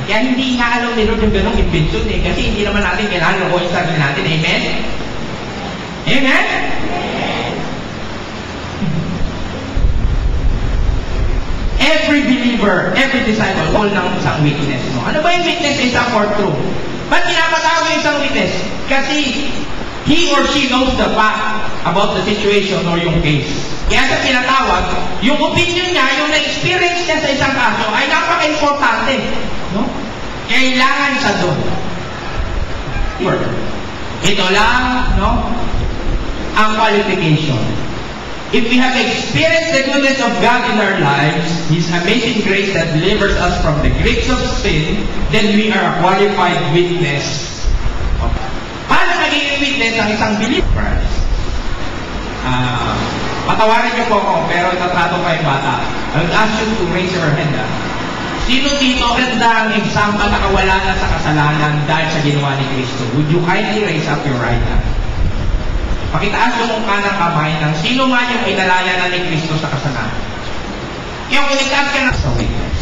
Kaya hindi nga alam ni Lord yung ganong invention eh. Kasi hindi naman natin kailangan lokohin sa sarili natin. Amen? Amen? Every believer, every disciple, all ng isang witness. No? Ano ba yung witness sa isang or true? Ba't pinapatawag yung isang witness? Kasi he or she knows the fact about the situation or yung case. Kaya sa pinatawag, yung opinion niya, yung na-experience niya sa isang kaso, ay napaka-importante. No? Kailangan sa doon. Ito lang, no? Ang qualification. If we have experienced the goodness of God in our lives, His amazing grace that delivers us from the grips of sin, then we are a qualified witness. Paano magiging witness ang isang believer? Patawarin niyo po ako, pero tatrato pa yung bata. I would ask you to raise your hand. Sino dito ganda ang example na nakawala na sa kasalanan dahil sa ginawa ni Kristo? Would you kindly raise up your right hand? Pakitaas yung kanang kamay ng sino man yung inalaya na ni Kristo sa kasalanan. Yung itaas ka na sa witness.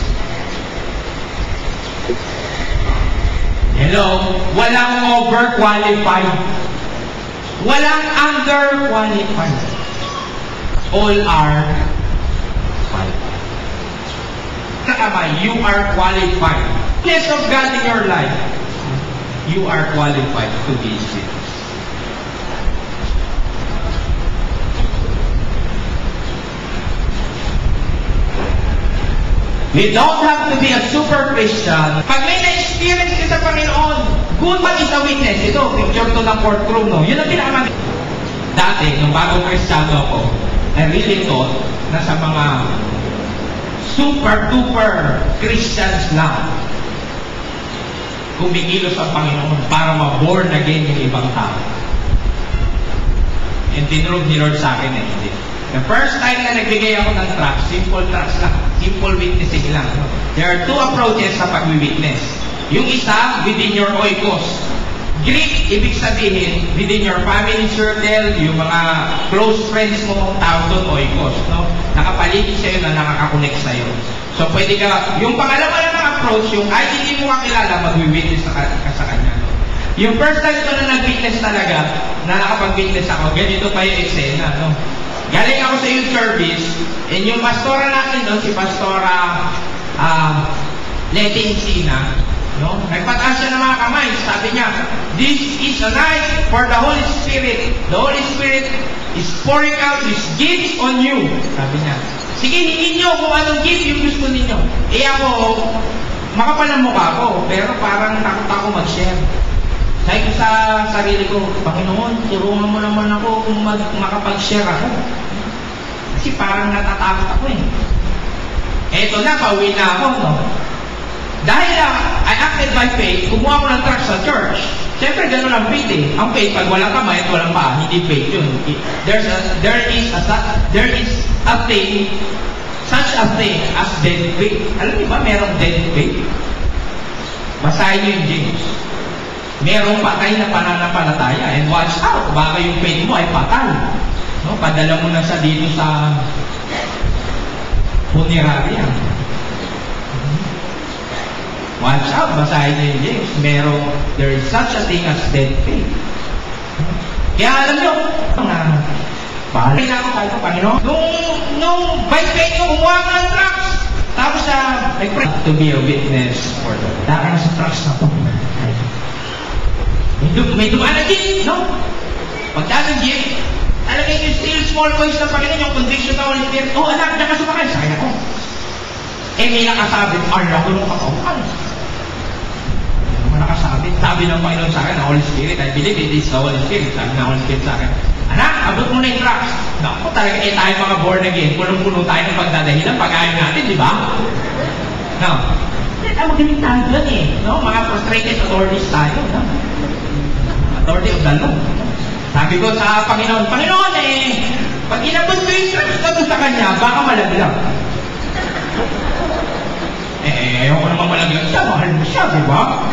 Hello? Walang overqualified. Walang underqualified. All are qualified. Kamay, you are qualified. Witness of God in your life, you are qualified to be His witness. We don't have to be a super Christian. Pag may na-experience ka sa Panginoon, good man is a witness. Ito, picture to ng courtroom, no? Yun ang pinakamaganda. Dati, nung bagong Kristiyano ako, I really thought na sa mga super-duper Christians lang kumikilos ang Panginoon para ma-born again yung ibang tao. And tinurog ni Lord sa akin na hindi. The first time na nagbigay ako ng tracts, simple tracts lang, simple witnessing lang. There are two approaches sa pag-witness. Yung isa, within your oikos. Greek, ibig sabihin, within your family circle, yung mga close friends mo, tawag doon oikos. No? Nakapaligid sa'yo na nakakakonect sa'yo. So, pwede ka, yung pangalawa na approach, yung ay hindi mo kakilala, mag-witness ka sa kanya. No? Yung first time ko na nag-witness talaga, na nakapag-witness ako, ganito pa yung eksena. No? Galing ako sa youth service, and yung pastora natin doon, si Pastora Letty Encina, no? Nagpataas siya ng mga kamay. Sabi niya, this is a night for the Holy Spirit. The Holy Spirit is pouring out His gifts on you. Sabi niya, sige, hingin niyo kung anong gift yung gusto ninyo. Eh ako, makapal ang mukha ko, pero parang takot ako mag-share. Sabi ko sa sarili ko, Panginoon, tulungan mo naman ako kung makapag-share ako. Kasi parang natatakot ako eh. Eto na, pauwi na ako, no? Dahil I acted by faith, kumuha ko ng tract sa church. Siyempre, gano'n ang faith eh. Ang faith, pag walang kamay at walang paa, hindi faith yun. There is a thing, such a thing as dead faith. Alam niyo ba, merong dead faith? Basahin niyo yung James. Merong patay na pananampalataya. And watch out, baka yung faith mo ay patay. No? Padala mo na siya dito sa funeraria. Watch out, basahin niyo yung James. There is such a thing as dead faith. Kaya alam niyo, bahalay na ako tayo, Panginoon. Nung by faith ko, kumuha ko ng tracts. Tapos nag-pray to be a witness for the daka na sa tracts na ito. May dumaan na jeep, no? Pagdating jeep, talagay yung still small voice ng Panginoon, yung conviction na Holy Spirit, oh anak, nakasumakay, sakay ako. Eh may nakasabit, ala ko nung katawan. May nakasabit, sabi ng Panginoon sa akin, na Holy Spirit, I believe it is the Holy Spirit, sabi ng Holy Spirit sa akin, anak, abot mo na yung tracks. Naku, talaga, tayo mga born again, punong-puno tayo ng pagdadahilan, pag-ayaw natin, di ba? No. Magaling tayo doon eh, no? Mga frustrated authorities tayo, no? Authority of the law. Sabi ko sa Panginoon, Panginoon pag inabot ko yung tracks na sa kanya, baka malaglag. Ayoko naman malaglag siya, mahal mo siya, di ba?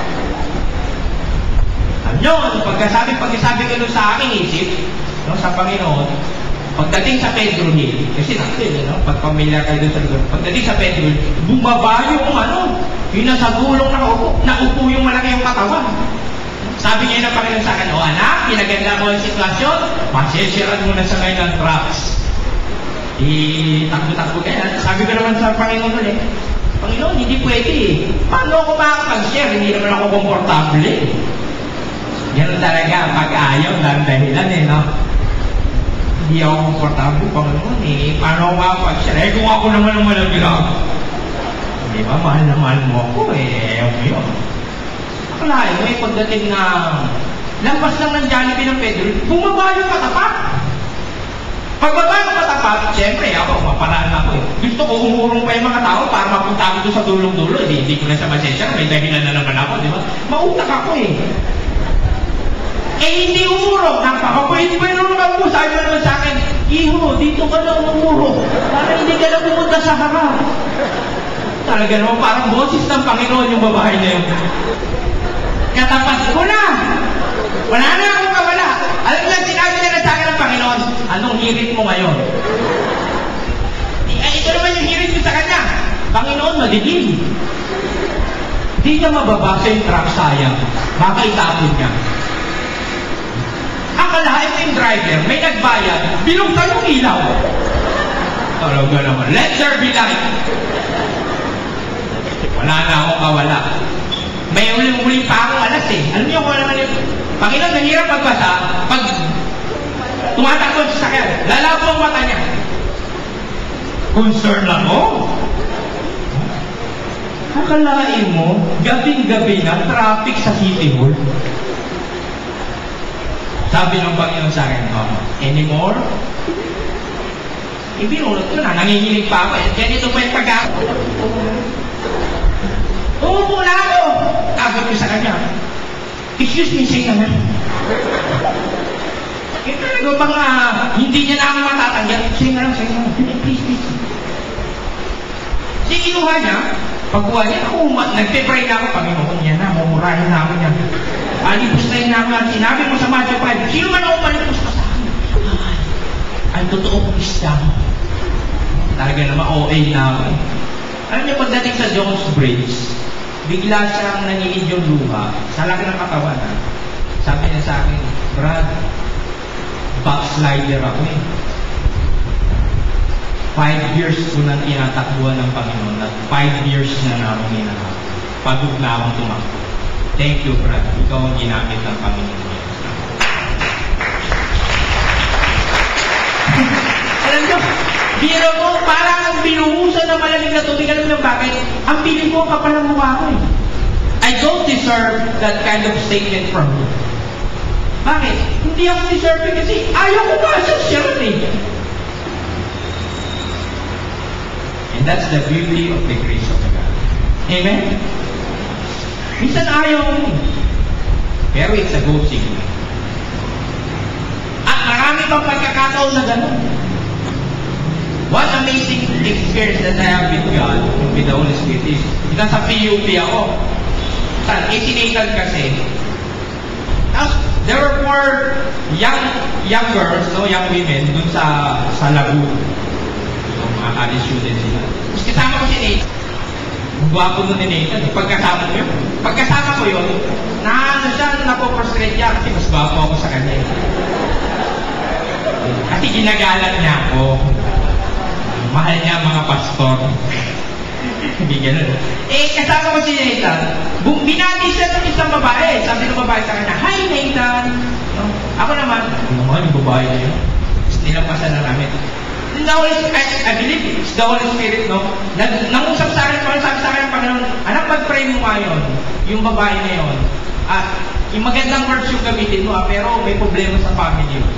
Ano, pagkasabi ko nun sa aking isip, no, sa Panginoon, pagdating sa Pedro Hill, kasi natin, no, pag pamilya kayo doon sa lugar, pagdating sa Pedro Hill, bumaba Yung nasa gulong naupo yung malaki yung katawan. Sabi niya ng Panginoon sa akin, o anak, pinaganda ko ang sitwasyon, pasensyaran mo na sa ngayon ng trucks. Takbo-takbo kaya. Sabi ko naman sa Panginoon ulit, Panginoon, hindi pwede eh. Paano ako makakapag-share? Hindi naman ako komportable eh. Ganun talaga, pag-ayaw ng dahilan eh, no? Hindi ako komportable, Panginoon eh. Paano ako makakapag-share? Eh, kung ako naman ang malaglag. Di ba, mahal na mahal mo ako eh. Ayaw mo yun. Akalain mo eh, pagdating na lampas lang ng Jollibee ng Pedro, bumaba yung katapat. Pagbaba ng katapat, siyempre ako, maparaan ako eh. Gusto ko umurong pa yung mga tao para mapunta ako doon sa dulong-dulo. Hindi ko na sa masensya, may dahilan na naman ako, di ba? Mautak ako eh. Eh, hindi umurong. Napakapwede-pwede naman mo. Sabi mo naman sa akin, Iho, dito ka na umurong. Para hindi ka na pumunta sa harap. Talaga naman, parang boses ng Panginoon yung babae na yun. Katapat ko na. Wala na akong kawala. Alam niyo, sinabi niya na sa akin ng Panginoon, anong hirit mo ngayon? Ito naman yung hirit ko sa kanya. Panginoon, madilim. Hindi niya mababasa yung truck, sayang. Baka itapon niya. Akalain yung driver, may nagbayad, binuksan yung ilaw. Talaga naman, let there be light. Wala na akong kawala. May uling-uling pa akong alas eh. Alam niyo kung naman yung Panginoon, nahirap magbasa pag tumatakot sa sakyan. Lalabo ang mata niya. Concern ako. Akalain mo, gabing-gabi na traffic sa City Hall. Sabi ng Panginoon sa akin, anymore? Ibinulot ko na, nanginginig pa ako. Ganito pa yung pag-ako. Umupo na ako! Agad ko sa kanya. Excuse me, say naman. Talaga bang hindi niya na ako matatanggal? Say na lang, say na lang. Please, please. Sige, kinuha niya. Pagkuha niya, nagpe-pray na ako, Panginoon niya na, mumurahin na ako niya. Alipos na yun na ako. Sinabi mo sa Matthew 5, sino man ako palipos ka sa akin? Ay, totoo kong isang. Talaga naman, OA na ako. Alam niyo, pagdating sa Jones Bridge, bigla siyang nanginid yung luha, sa laki ng katawan na. Sabi niya sa akin, Brad, backslider ako eh. 5 years ko nang tinatakbuhan ng Panginoon at 5 years na namin hinahanap. Pagod na akong tumakbo. Thank you, Brad. Ikaw ang ginamit ng Panginoon. Alam niyo, biro mo, parang ang binuhusan ng malamig na tubig. Alam niyo bakit? Ang piling ko, kapal ang mukha ko eh. I don't deserve that kind of statement from you. Bakit? Hindi ako deserve kasi ayaw ko ba sa shirt eh. And that's the beauty of the grace of God. Amen? Minsan ayaw mo. Pero it's a go signal. At marami pang pagkakataon na gano'n. What amazing experience that I have with God, with the Holy Spirit is, nasa PUP ako. Itinated kasi. There were 4 young girls, no, young women, dun sa Lagoon. Mga college students sila. Tapos kasama ko si Nathan. Ang gwapo nun ni Nathan. Pagkasama ko yun. Pagkasama ko yun, napo-frustrate niya kasi mas gwapo ako sa kanya. Kasi ginagalat niya ako. Mahal niya mga pastor. Hindi ganun. Kasama ko si Nathan. Binati siya ng isang babae. Sabi ng babae sa kanya, Hi Nathan! No? Ako naman, yung babae na yun. Nilampasan na namin. I believe it's the Holy Spirit, no? Nangusap sa akin, sabi sa akin ng Panginoon, anak, mag-pray mo nga yun, yung babae na yun. At yung magandang words yung gamitin mo, pero may problema sa family mo.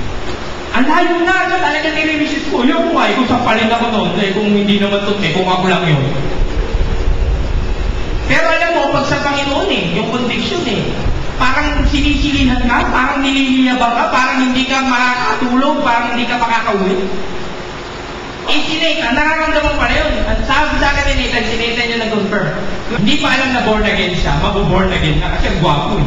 Ang layo na, talaga nire-resist ko. Yung kung sampalin ako noon, kung hindi naman ito, kung ako lang yun. Pero alam mo, pag sa Panginoon yung conviction parang sinisilihan ka, parang nililiyabang ka, parang hindi ka makakatulog, parang hindi ka makakauwi. Si Nathan, nararamdaman pa rin yun. At sabi sa akin ni Nathan, si Nathan yung nag-confirm. Hindi pa alam na born again siya, mag-born again na kasi ang gwapo